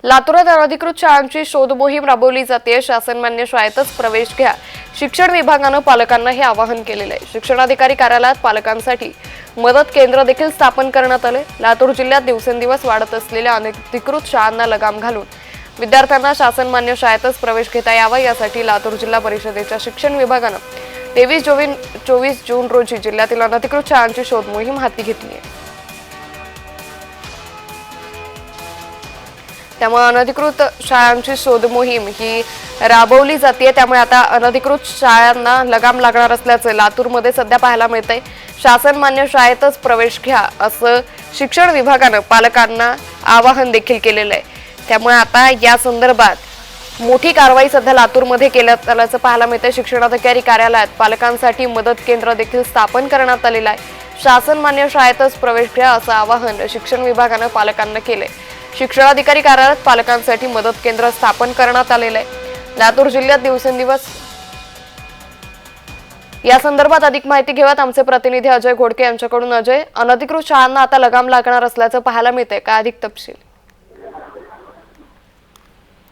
लातूरात अनधिकृत शाळांची शोध मोहीम राबवली जाते। शासनमान्य शाळेतच प्रवेश घ्या। शिक्षण विभागानं पालकांना हे आवाहन केलेलं आहे। शिक्षणाधिकारी कार्यालयात पालकांसाठी मदत केंद्र देखील स्थापन करण्यात आले। लातूर जिल्ह्यात दिवसेंदिवस वाढत असलेल्या अनधिकृत शाळांना लगाम घालून विद्यार्थ्यांना शासनमान्य शाळेतच प्रवेश घेता यावा यासाठी लातूर जिल्हा परिषदेच्या शिक्षण विभागानं 23-24 जून रोजी जिल्ह्यातील अनधिकृत शाळांची शोध मोहीम हाती घेतली आहे। त्यामुळे अनधिकृत शाळांची शोध मोहीम ही राबवली जाते। त्यामुळे आता अनधिकृत शाळांना लगाम लागणार असल्याचं लातूरमध्ये सध्या पाहायला मिळतंय। शासनमान्य शाळेतच प्रवेश घ्या असं शिक्षण विभागानं पालकांना आवाहन देखील केलेलं आहे। त्यामुळे आता या संदर्भात मोठी कारवाई सध्या लातूरमध्ये केल्यात आल्याचं पाहायला मिळतंय। शिक्षणाधिकारी कार्यालयात पालकांसाठी मदत केंद्र देखील स्थापन करण्यात आलेलं आहे। शासनमान्य शाळेतच प्रवेश घ्या असं आवाहन शिक्षण विभागानं पालकांना केलंय। शिक्षणाधिकारी कार्यालयात पालकांसाठी मदत केंद्र स्थापन करण्यात आलेलं आहे। लातूर जिल्ह्यात दिवसेंदिवस या संदर्भात अधिक माहिती घेऊयात आमचे प्रतिनिधी अजय घोडके यांच्याकडून। अजय, अनधिकृत शाळांना आता लगाम लागणार असल्याचं पाहायला मिळतंय, काय अधिक तपशील?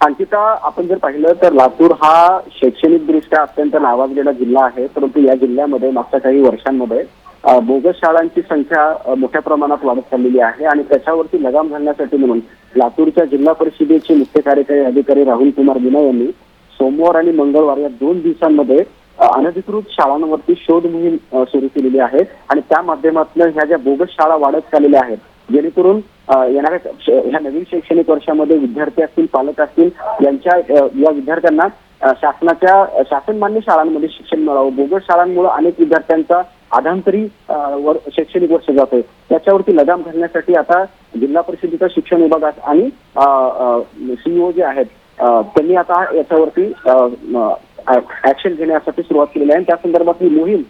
अंकिता, आपण जर पाहिलं तर लातूर हा शैक्षणिकदृष्ट्या अत्यंत नावाजलेला जिल्हा आहे, परंतु या जिल्ह्यामध्ये मागच्या काही वर्षांमध्ये बोगस शाळांची संख्या मोठ्या प्रमाणात वाढत चाललेली आहे आणि त्याच्यावरती लगाम घालण्यासाठी म्हणून लातूरच्या जिल्हा परिषदेचे मुख्य कार्यकारी अधिकारी राहुल कुमार मीना यांनी सोमवार आणि मंगळवार या 2 दिवसांमध्ये अनधिकृत शाळांवरती शोध मोहीम सुरू केलेली आहे आणि त्या माध्यमातून ह्या ज्या बोगस शाळा वाढत चाललेल्या आहेत, जेणेकरून येणाऱ्या ह्या नवीन शैक्षणिक वर्षामध्ये विद्यार्थी असतील, पालक असतील, यांच्या या विद्यार्थ्यांना शासनमान्य शाळांमध्ये शिक्षण मिळावं। बोगस शाळांमुळे अनेक विद्यार्थ्यांचा आधांतरी शैक्षणिक वर्ष जातोय, त्याच्यावरती लगाम घालण्यासाठी आता जिल्हा परिषदेचा शिक्षण विभाग आणि सीईओ जे आहेत त्यांनी आता याच्यावरती ऍक्शन घेण्यासाठी सुरुवात केलेली आहे। त्या संदर्भात ही मोहीम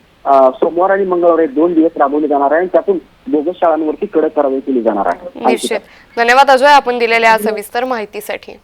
सोमवार आणि मंगळवार हे 2 दिवस राबवली जाणार आहे आणि त्यातून बोगस शाळांवरती कडक कारवाई केली जाणार आहे। निश्चित, धन्यवाद अजय आपण दिलेल्या सविस्तर माहितीसाठी।